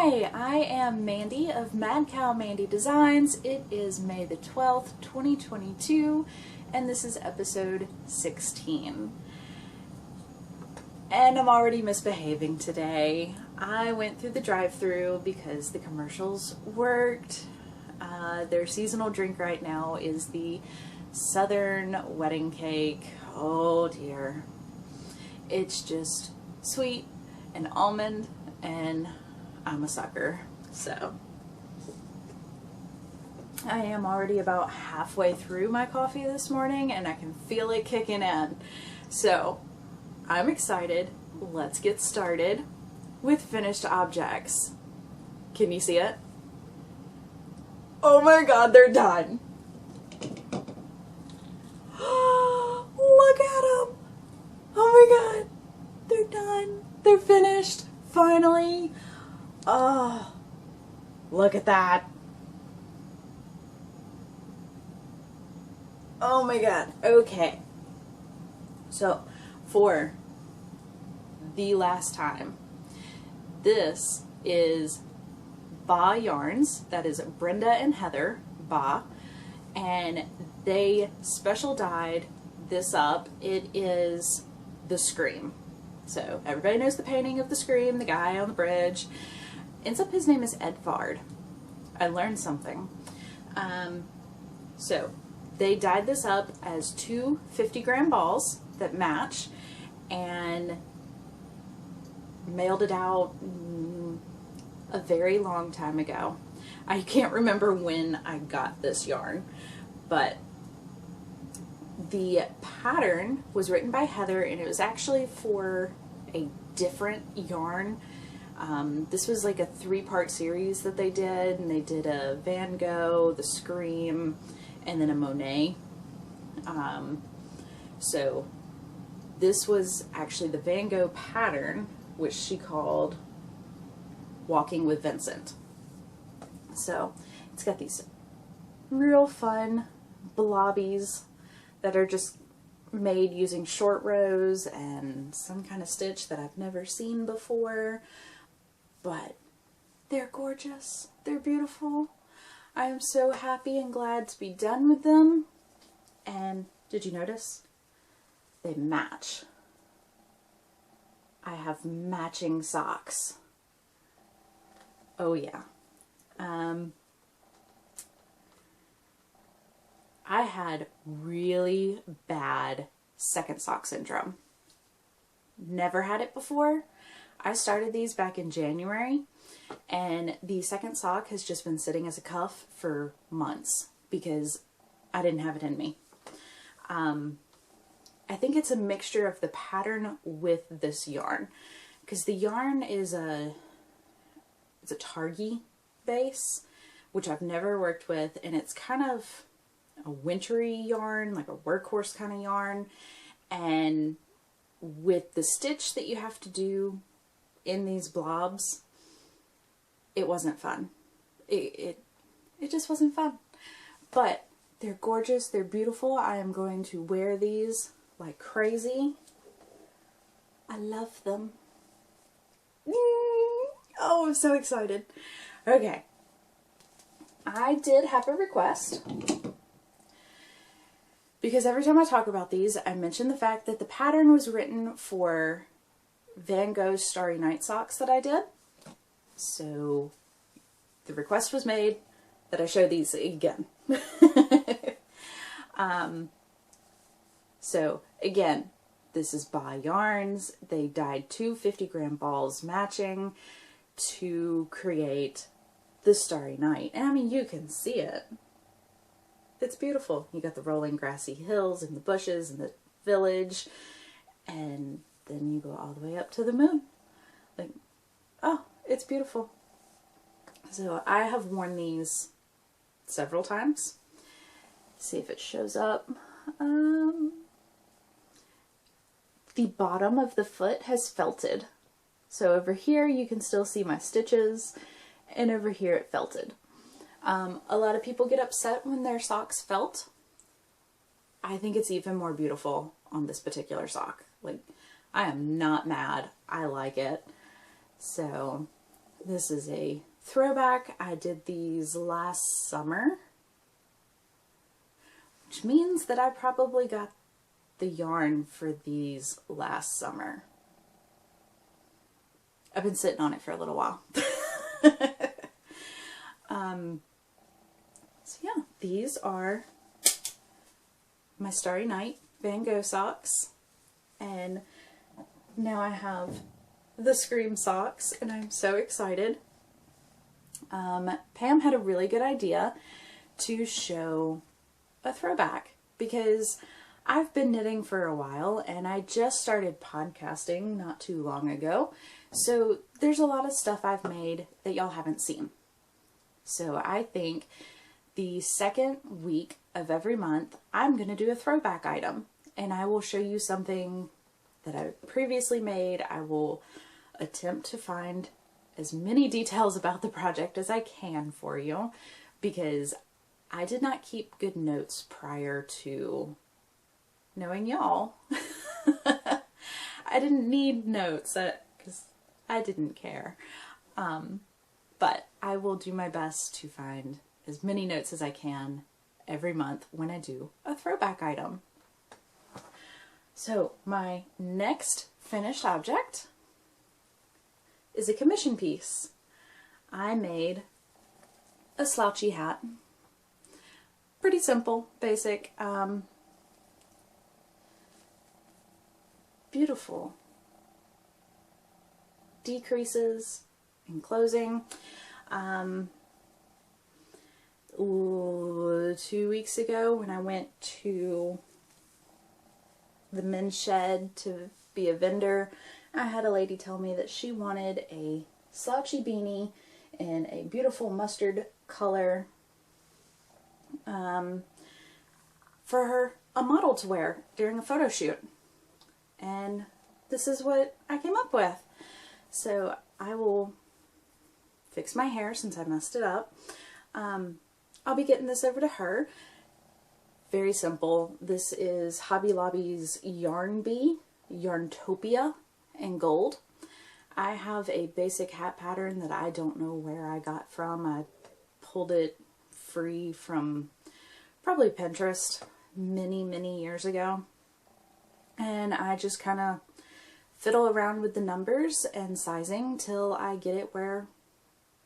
Hi, I am Mandy of Mad Cow Mandy Designs. It is May the 12th, 2022, and this is episode 16. And I'm already misbehaving today. I went through the drive-thru because the commercials worked. Their seasonal drink right now is the Southern Wedding Cake. Oh dear. It's just sweet and almond, and I'm a sucker. So I am already about halfway through my coffee this morning and I can feel it kicking in. So I'm excited. Let's get started with finished objects. Can you see it? Oh my god, they're done. Look at them. Oh my god. They're done. They're finished. Finally. Oh, look at that. Oh my god. Okay. So, for the last time, this is Ba Yarns. That is Brenda and Heather Ba. And they special dyed this up. It is the Scream. So everybody knows the painting of the Scream, the guy on the bridge. Ends up his name is Edvard. I learned something. So they dyed this up as two 50-gram balls that match and mailed it out a very long time ago. I can't remember when I got this yarn, but the pattern was written by Heather, and it was actually for a different yarn. This was like a 3-part series that they did, and they did a Van Gogh, the Scream, and then a Monet. So this was actually the Van Gogh pattern, which she called Walking with Vincent. So it's got these real fun blobbies that are just made using short rows and some kind of stitch that I've never seen before, but they're gorgeous. They're beautiful. I am so happy and glad to be done with them. And did you notice? They match. I have matching socks. Oh yeah. I had really bad second sock syndrome. Never had it before. I started these back in January, and the second sock has just been sitting as a cuff for months because I didn't have it in me. I think it's a mixture of the pattern with this yarn, because the yarn is it's a Targhee base, which I've never worked with, and it's kind of a wintry yarn, like a workhorse kind of yarn, and with the stitch that you have to do in these blobs, it wasn't fun. It just wasn't fun. But they're gorgeous, they're beautiful. I am going to wear these like crazy. I love them. Oh, I'm so excited. Okay. I did have a request, because every time I talk about these, I mention the fact that the pattern was written for Van Gogh's Starry Night socks that I did. So the request was made that I show these again. So again, this is Ba Yarns. They dyed two 50-gram balls matching to create the Starry Night. And I mean, you can see it. It's beautiful. You got the rolling grassy hills and the bushes and the village, and then you go all the way up to the moon. Like, oh, it's beautiful. So I have worn these several times. See if it shows up. The bottom of the foot has felted. So over here you can still see my stitches, and over here it felted. A lot of people get upset when their socks felt. I think it's even more beautiful on this particular sock. Like, I am not mad. I like it. So This is a throwback. I did these last summer, which means that I probably got the yarn for these last summer. I've been sitting on it for a little while. So yeah, these are my Starry Night Van Gogh socks, and now I have the Scream socks, and I'm so excited. Pam had a really good idea to show a throwback, because I've been knitting for a while, and I just started podcasting not too long ago, so there's a lot of stuff I've made that y'all haven't seen. So I think the second week of every month, I'm going to do a throwback item, and I will show you something that I previously made. I will attempt to find as many details about the project as I can for you, because I did not keep good notes prior to knowing y'all. I didn't need notes because I didn't care. But I will do my best to find as many notes as I can every month when I do a throwback item. So my next finished object is a commission piece. I made a slouchy hat. Pretty simple, basic, beautiful decreases and closing. 2 weeks ago when I went to the men's shed to be a vendor, I had a lady tell me that she wanted a slouchy beanie in a beautiful mustard color for a model to wear during a photo shoot. And this is what I came up with. So I will fix my hair since I messed it up. I'll be getting this over to her. Very simple. This is Hobby Lobby's Yarn Bee, Yarntopia in gold. I have a basic hat pattern that I don't know where I got from. I pulled it free from probably Pinterest many years ago. And I just kind of fiddle around with the numbers and sizing till I get it where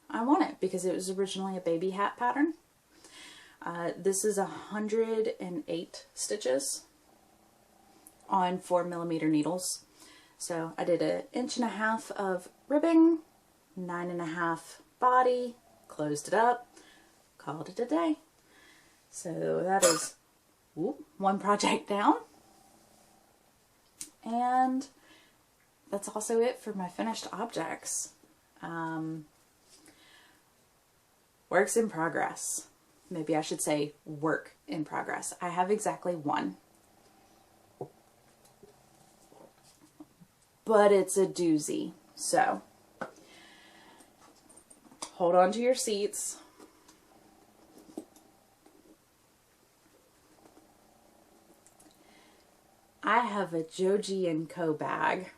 I want it, because it was originally a baby hat pattern. This is 108 stitches on 4mm needles. So I did 1.5 inches of ribbing, 9.5 body, closed it up, called it a day. So that is one project down. And that's also it for my finished objects. Works in progress. Maybe I should say work in progress. I have exactly one. But it's a doozy. So, hold on to your seats. I have a Joji Co bag.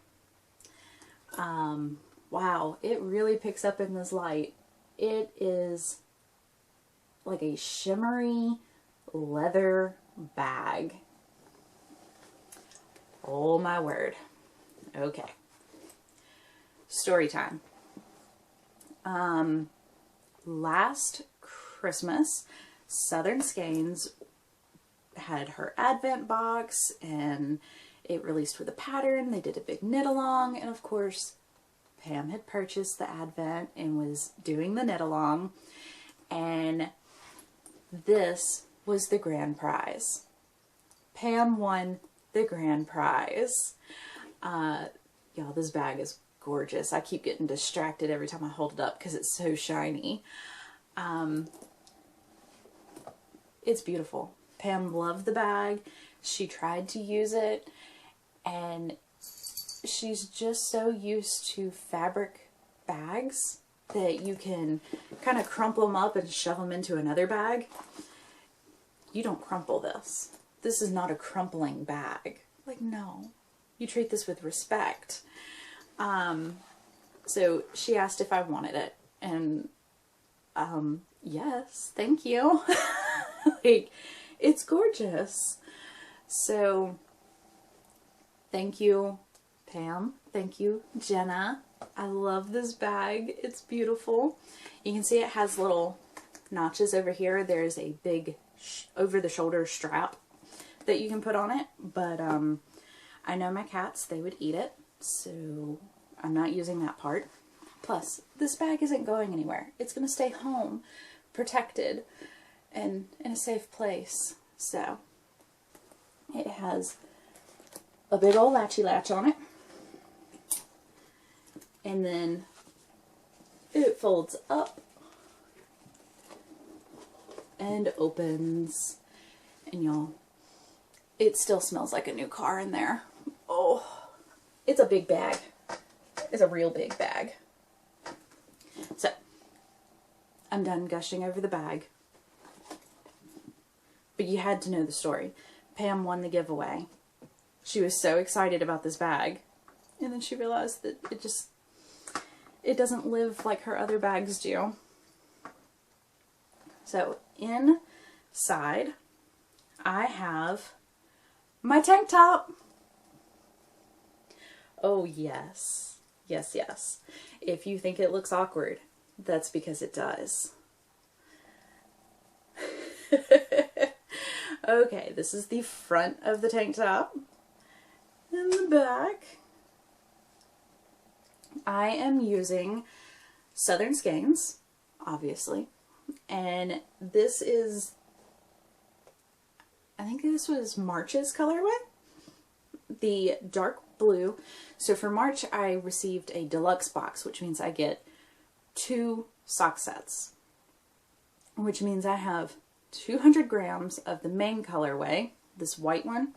Wow, it really picks up in this light. It is like a shimmery leather bag. Oh my word. Okay. Story time. Last Christmas, Southern Skeins had her advent box, and it released with a pattern. They did a big knit along, and of course Pam had purchased the advent and was doing the knit along, and this was the grand prize. Pam won the grand prize. Y'all, this bag is gorgeous. I keep getting distracted every time I hold it up because it's so shiny. It's beautiful. Pam loved the bag. She tried to use it, and she's just so used to fabric bags that you can kind of crumple them up and shove them into another bag. You don't crumple this. This is not a crumpling bag. Like, no. You treat this with respect. So she asked if I wanted it, and yes, thank you. Like, it's gorgeous. So thank you, Pam. Thank you, Jenna. I love this bag. It's beautiful. You can see it has little notches over here. There's a big over-the-shoulder strap that you can put on it, but I know my cats, they would eat it, so I'm not using that part. Plus, this bag isn't going anywhere. It's going to stay home, protected, and in a safe place. So, it has a big old latchy latch on it. And then it folds up and opens. And y'all, it still smells like a new car in there. Oh, it's a big bag. It's a real big bag. So, I'm done gushing over the bag. But you had to know the story. Pam won the giveaway. She was so excited about this bag. And then she realized that it doesn't live like her other bags do. So, inside, I have my tank top. Oh, yes. Yes, yes. If you think it looks awkward, that's because it does. Okay, this is the front of the tank top. And the back, I am using Southern Skeins, obviously. And this is, I think this was March's colorway. The dark blue. So for March, I received a deluxe box, which means I get 2 sock sets. Which means I have 200 grams of the main colorway, this white one.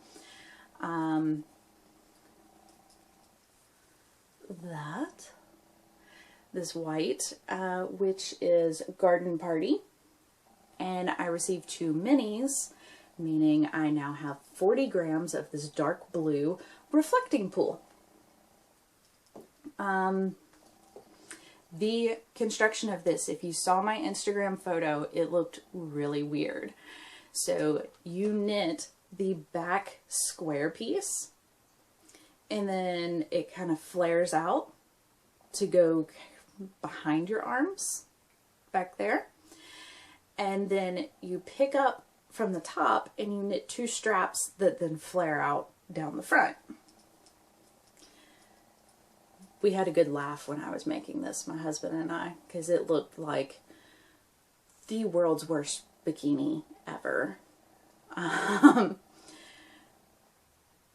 This white, which is Garden Party. And I received 2 minis, meaning I now have 40 grams of this dark blue reflecting pool. The construction of this, if you saw my Instagram photo, it looked really weird. So you knit the back square piece, and then it kind of flares out to go behind your arms, back there. And then you pick up from the top and you knit 2 straps that then flare out down the front. We had a good laugh when I was making this, my husband and I, because it looked like the world's worst bikini ever. And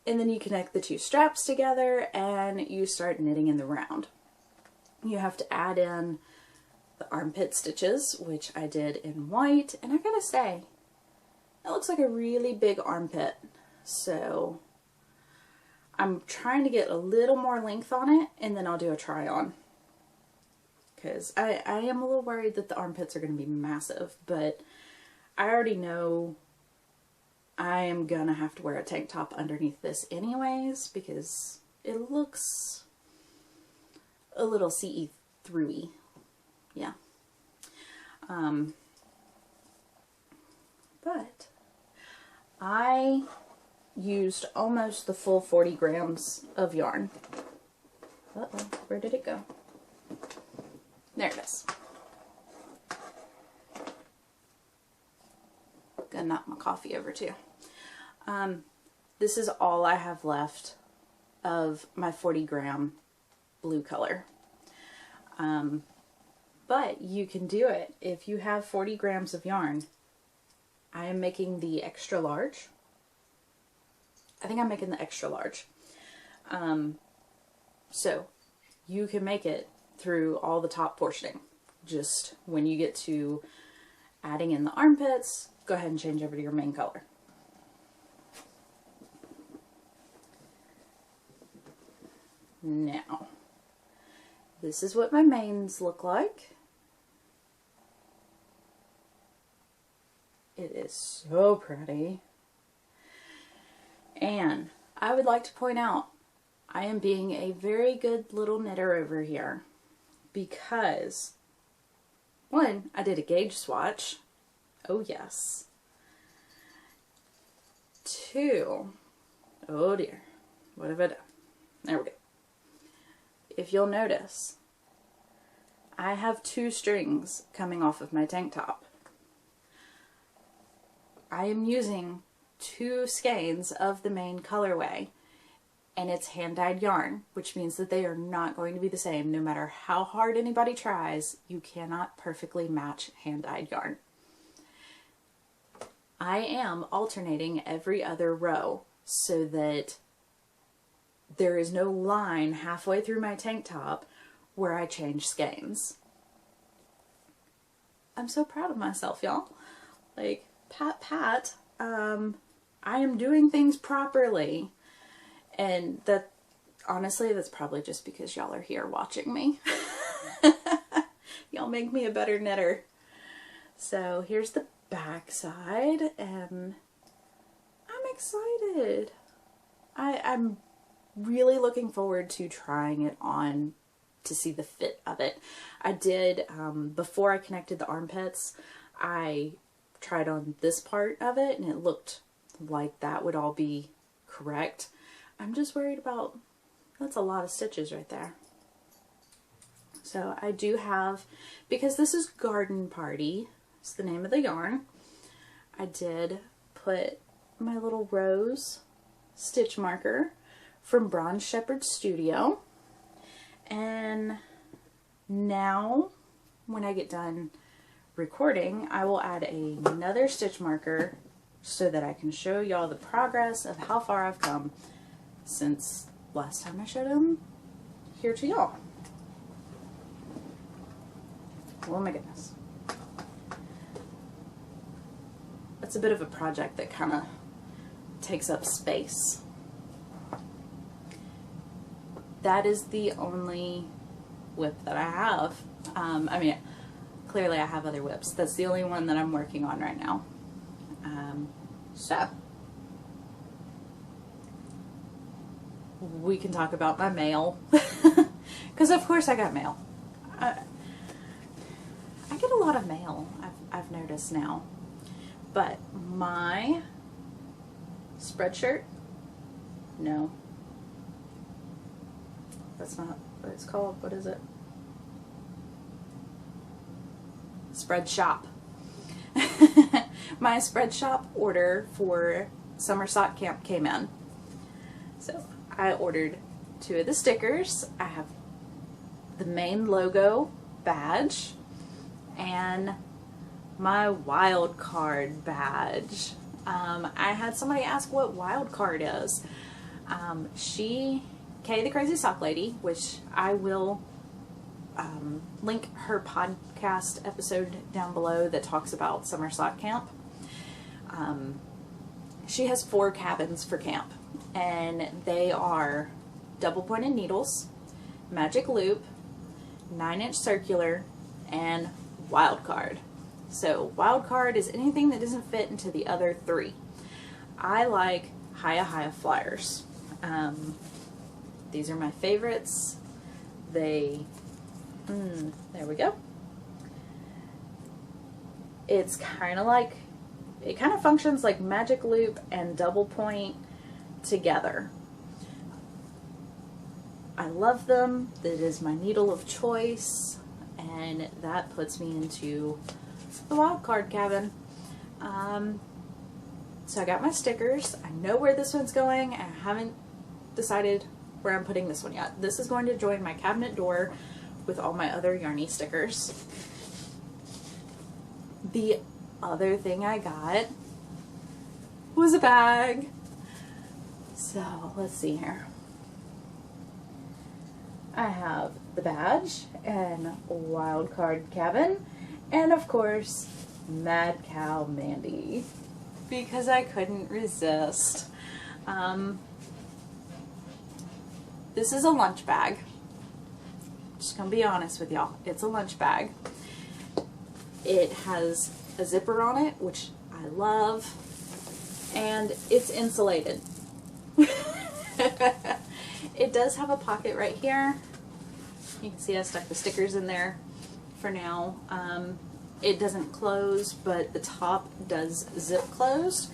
then you connect the 2 straps together and you start knitting in the round. You have to add in the armpit stitches, which I did in white, and I gotta say, that looks like a really big armpit. So I'm trying to get a little more length on it, and then I'll do a try on. Because I am a little worried that the armpits are going to be massive, but I already know I am going to have to wear a tank top underneath this anyways, because it looks a little see-through-y. Yeah. But I used almost the full 40 grams of yarn. Uh-oh, where did it go? There it is. Gonna knock my coffee over too. This is all I have left of my 40-gram blue color. But you can do it if you have 40 grams of yarn. I am making the extra large. I think I'm making the extra large. So you can make it through all the top portioning. Just when you get to adding in the armpits, go ahead and change over to your main color. Now, this is what my mains look like. It is so pretty. And I would like to point out, I am being a very good little knitter over here. because, one, I did a gauge swatch. Oh yes. Two, oh dear, what have I done? There we go. If you'll notice, I have 2 strings coming off of my tank top. I am using 2 skeins of the main colorway, and it's hand-dyed yarn, which means that they are not going to be the same. No matter how hard anybody tries, you cannot perfectly match hand-dyed yarn. I am alternating every other row so that there is no line halfway through my tank top where I change skeins. I'm so proud of myself, y'all. Like, pat, I am doing things properly. And that, honestly, that's probably just because y'all are here watching me. Y'all make me a better knitter. So here's the back side, and I'm excited. I'm really looking forward to trying it on to see the fit of it. I did, before I connected the armpits, I tried on this part of it, and it looked like that would all be correct. I'm just worried about, that's a lot of stitches right there. So I do have, because this is Garden Party, it's the name of the yarn, I did put my little rose stitch marker from Bronze Shepherd Studio. And now, when I get done recording, I will add another stitch marker so that I can show y'all the progress of how far I've come since last time I showed them here to y'all. Oh my goodness. It's a bit of a project that kind of takes up space. That is the only whip that I have. I mean, clearly I have other whips. That's the only one that I'm working on right now. So we can talk about my mail, because of course I got mail. I get a lot of mail, I've noticed now. But my spreadshirt, no, that's not what it's called. What is it? Spread shop. My spread shop order for Summer Sock Camp came in. So I ordered 2 of the stickers. I have the main logo badge and my wild card badge. I had somebody ask what wild card is. Kay the Crazy Sock Lady, which I will link her podcast episode down below that talks about Summer Sock Camp. She has 4 cabins for camp, and they are double pointed needles, magic loop, 9-inch circular, and wild card. So wild card is anything that doesn't fit into the other 3. I like Hiya flyers. These are my favorites. There we go. It's kind of like, it kind of functions like magic loop and double point together. I love them. That is my needle of choice, and that puts me into the wild card cabin. So I got my stickers. I know where this one's going, and I haven't decided where I'm putting this one yet. This is going to join my cabinet door with all my other yarny stickers. The other thing I got was a bag. So let's see here. I have the badge and wild card cabin, and of course Mad Cow Mandy, because I couldn't resist. This is a lunch bag. Just gonna be honest with y'all. It's a lunch bag. It has a zipper on it, which I love, and it's insulated. It does have a pocket right here. You can see I stuck the stickers in there for now. It doesn't close, but the top does zip closed.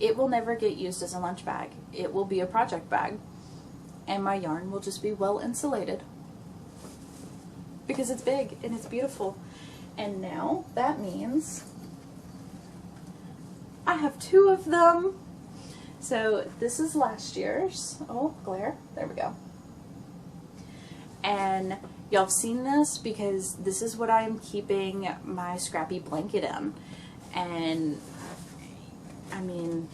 It will never get used as a lunch bag. It will be a project bag. And my yarn will just be well insulated. Because it's big and it's beautiful. And now that means I have 2 of them. So this is last year's. Oh, glare. There we go. And y'all have seen this because this is what I am keeping my scrappy blanket in. And I mean,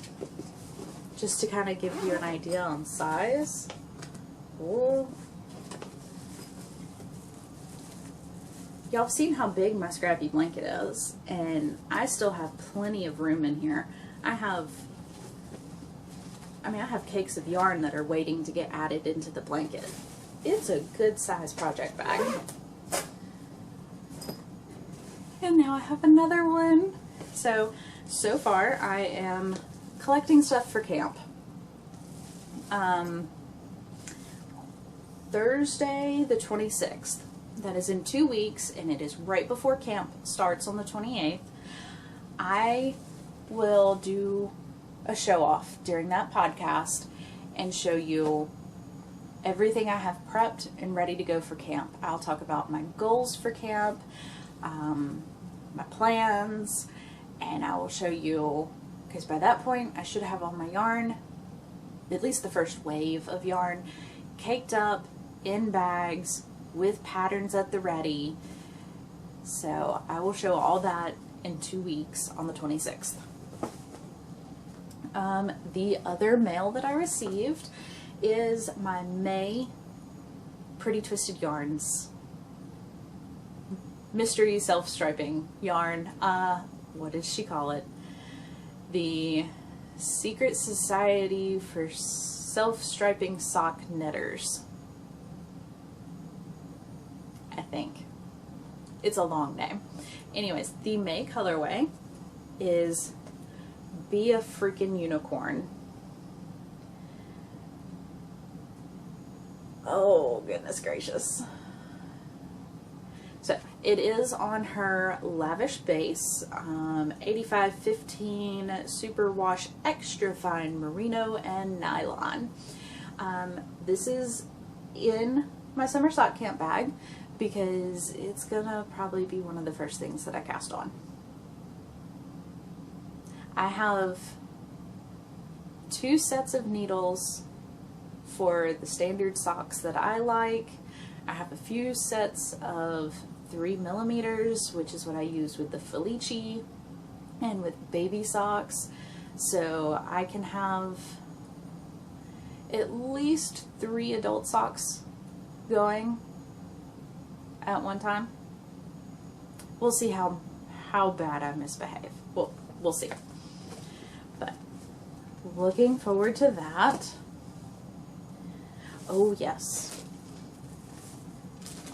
just to kind of give you an idea on size. Oh. Y'all have seen how big my scrappy blanket is, and I still have plenty of room in here. I have cakes of yarn that are waiting to get added into the blanket. It's a good size project bag. And now I have another one. So far I am collecting stuff for camp. Thursday the 26th. That is in 2 weeks, and it is right before camp starts on the 28th. I will do a show off during that podcast and show you everything I have prepped and ready to go for camp. I'll talk about my goals for camp, my plans, and I will show you, because by that point I should have all my yarn, at least the first wave of yarn, caked up in bags with patterns at the ready. So I will show all that in 2 weeks on the 26th. The other mail that I received is my May Pretty Twisted Yarns mystery self-striping yarn. What did she call it? The Secret Society for Self-Striping Sock Knitters. I think. It's a long name. Anyways, the May colorway is Be a Freaking Unicorn. Oh, goodness gracious. So, it is on her Lavish Base 8515 Superwash Extra Fine Merino and Nylon. This is in my summer sock camp bag, because it's gonna probably be one of the first things that I cast on. I have 2 sets of needles for the standard socks that I like. I have a few sets of 3mm, which is what I use with the Felici and with baby socks. So I can have at least 3 adult socks going at one time. We'll see how bad I misbehave. We'll see. But looking forward to that. Oh yes.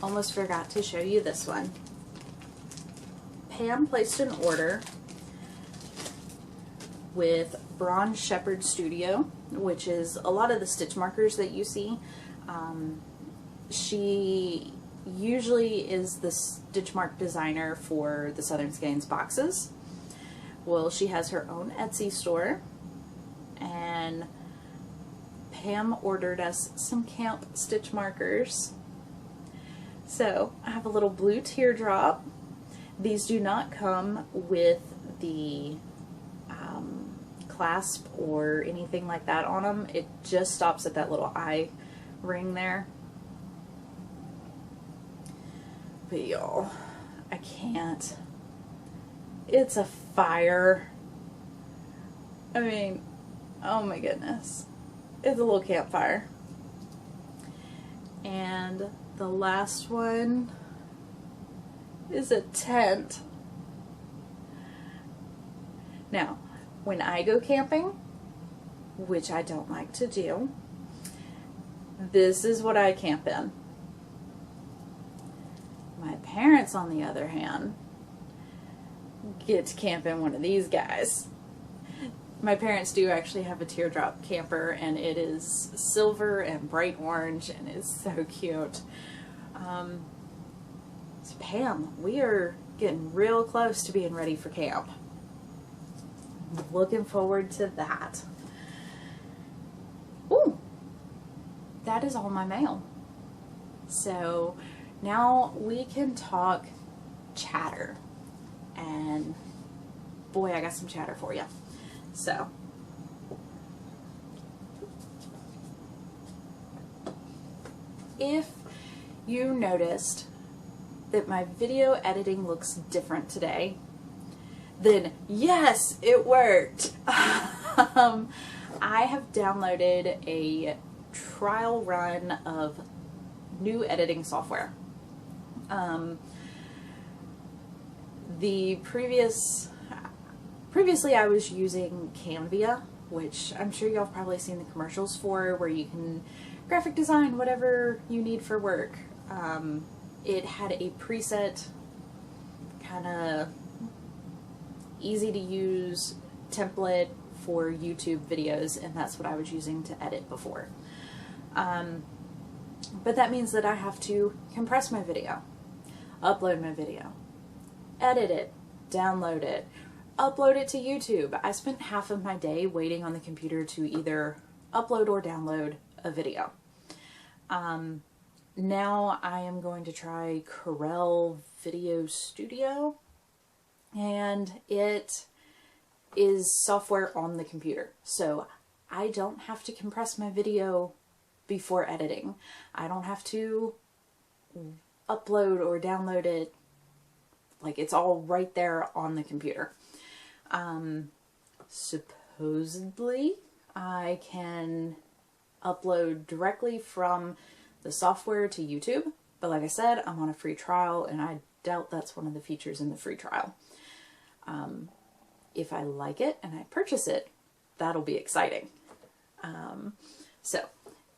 Almost forgot to show you this one. Pam placed an order with Braun Shepherd Studio, which is a lot of the stitch markers that you see. She usually is the stitch mark designer for the Southern Skeins boxes. Well, she has her own Etsy store, and Pam ordered us some camp stitch markers. So I have a little blue teardrop. These do not come with the clasp or anything like that on them. It just stops at that little eye ring there. But y'all, I can't. It's a fire. I mean, oh my goodness. It's a little campfire. And the last one is a tent. Now, when I go camping, which I don't like to do, this is what I camp in. My parents, on the other hand, get to camp in one of these guys. My parents do actually have a teardrop camper, and it is silver and bright orange, and it's so cute. So Pam, we are getting real close to being ready for camp. Looking forward to that. Ooh, that is all my mail. So now we can talk chatter. And boy, I got some chatter for you. So, if you noticed that my video editing looks different today, then yes, it worked. I have downloaded a trial run of new editing software. Previously I was using Canva, which I'm sure y'all have probably seen the commercials for, where you can graphic design whatever you need for work. It had a preset, kind of easy to use template for YouTube videos, and that's what I was using to edit before. But that means that I have to compress my video, upload my video, edit it, download it, upload it to YouTube. I spent half of my day waiting on the computer to either upload or download a video. Now I am going to try Corel Video Studio, and it is software on the computer. So I don't have to compress my video before editing. I don't have to upload or download it. Like, it's all right there on the computer. Supposedly I can upload directly from the software to YouTube, but like I said, I'm on a free trial, and I doubt that's one of the features in the free trial. If I like it and I purchase it, that'll be exciting. So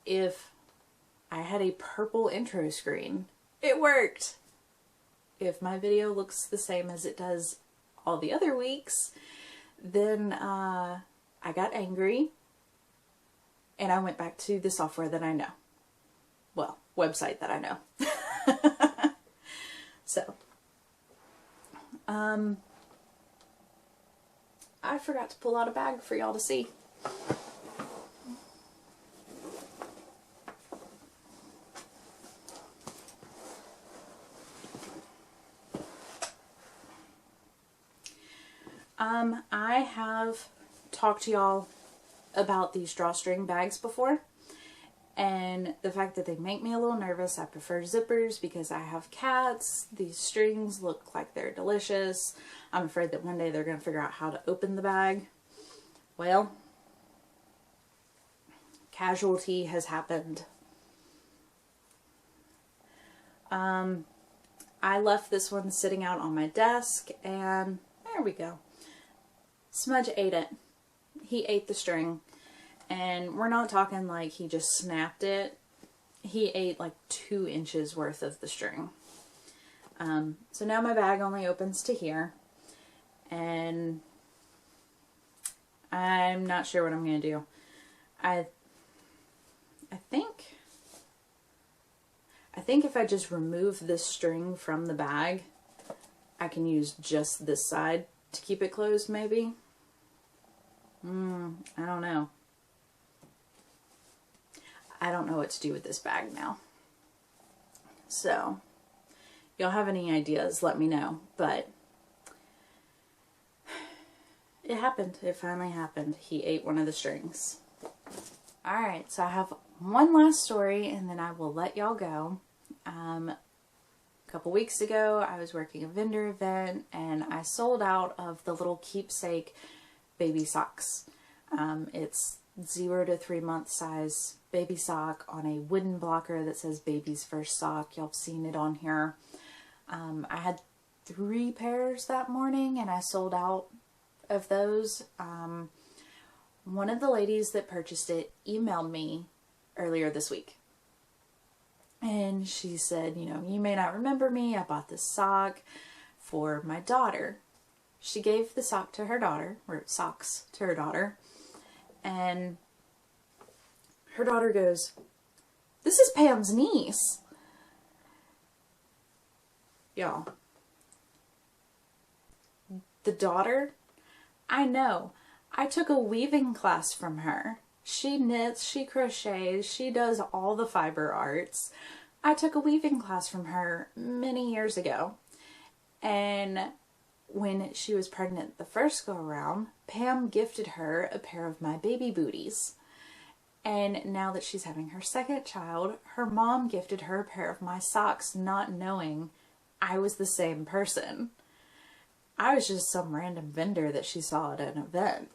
if I had a purple intro screen, it worked. If my video looks the same as it does all the other weeks, then I got angry and I went back to the software that I know. Well, website that I know. So, I forgot to pull out a bag for y'all to see. I have talked to y'all about these drawstring bags before, and the fact that they make me a little nervous. I prefer zippers because I have cats. These strings look like they're delicious. I'm afraid that one day they're going to figure out how to open the bag. Well, casualty has happened. I left this one sitting out on my desk, and there we go. Smudge ate it. He ate the string, and we're not talking like he just snapped it. He ate like 2 inches worth of the string. So now my bag only opens to here, and I'm not sure what I'm going to do. I think if I just remove this string from the bag, I can use just this side to keep it closed, maybe. I don't know. I don't know what to do with this bag now. So, y'all have any ideas, let me know. But it happened. It finally happened. He ate one of the strings. Alright, so I have one last story, and then I will let y'all go. A couple weeks ago, I was working a vendor event, and I sold out of the little keepsake baby socks. It's 0 to 3 month size baby sock on a wooden blocker that says baby's first sock. Y'all have seen it on here. I had 3 pairs that morning, and I sold out of those. One of the ladies that purchased it emailed me earlier this week. And she said, you know, you may not remember me. I bought this sock for my daughter. she gave the sock to her daughter, or socks to her daughter, and her daughter goes, "This is Pam's niece." Y'all. The daughter, I know. I took a weaving class from her. She knits, she crochets, she does all the fiber arts. I took a weaving class from her many years ago. And when she was pregnant the first go around, Pam gifted her a pair of my baby booties. And now that she's having her second child, her mom gifted her a pair of my socks, not knowing I was the same person. I was just some random vendor that she saw at an event.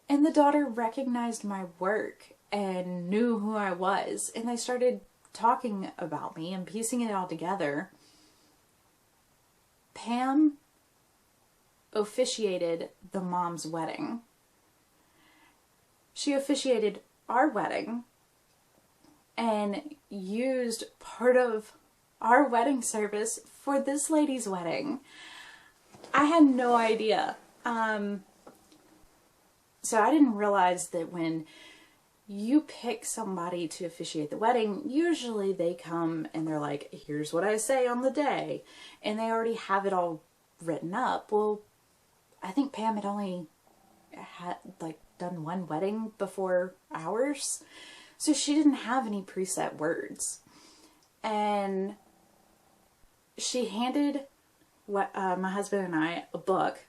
And the daughter recognized my work and knew who I was. And they started talking about me and piecing it all together. Pam officiated the mom's wedding. She officiated our wedding and used part of our wedding service for this lady's wedding. I had no idea. So I didn't realize that when you pick somebody to officiate the wedding, usually they come and they're like, "Here's what I say on the day." And they already have it all written up. Well, I think Pam had only done one wedding before ours. So she didn't have any preset words. And she handed my husband and I a book,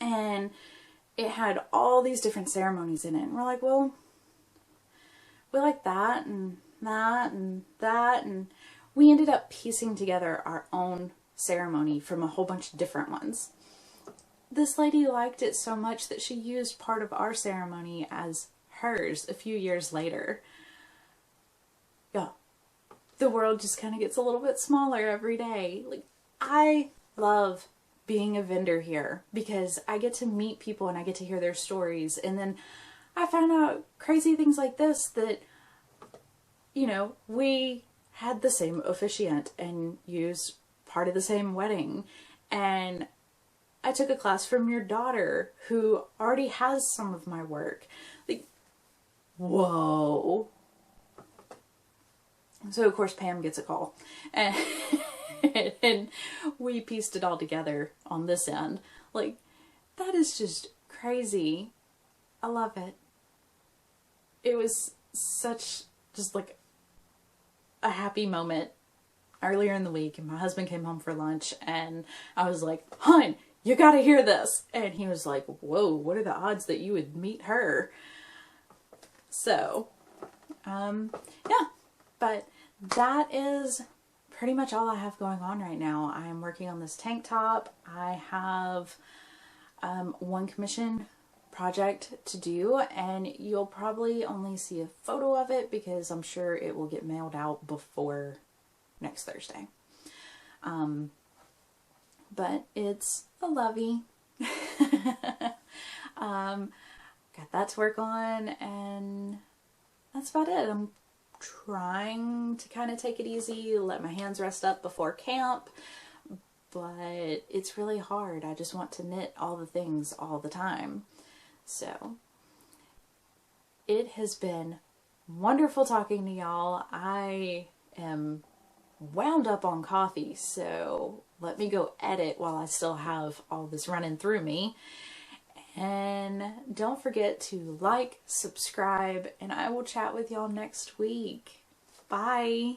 and it had all these different ceremonies in it. And we're like, well, we like that and that and that. And we ended up piecing together our own ceremony from a whole bunch of different ones. This lady liked it so much that she used part of our ceremony as hers a few years later. Yeah. The world just kind of gets a little bit smaller every day. Like, I love being a vendor here because I get to meet people and I get to hear their stories. And then I found out crazy things like this, that, you know, we had the same officiant and used part of the same wedding. And I took a class from your daughter who already has some of my work. Like, whoa. So, of course, Pam gets a call. And we pieced it all together on this end. Like, that is just crazy. I love it. It was such just like a happy moment earlier in the week. And my husband came home for lunch and I was like, "Hon, you gotta hear this." And he was like, "Whoa, what are the odds that you would meet her?" So, yeah. But that is pretty much all I have going on right now. I am working on this tank top. I have one commission project to do, and you'll probably only see a photo of it because I'm sure it will get mailed out before next Thursday. But it's a lovey. Got that to work on, and that's about it. I'm trying to kind of take it easy, let my hands rest up before camp, but it's really hard. I just want to knit all the things all the time. So it has been wonderful talking to y'all. I am wound up on coffee, so let me go edit while I still have all this running through me. And don't forget to like, subscribe, and I will chat with y'all next week. Bye.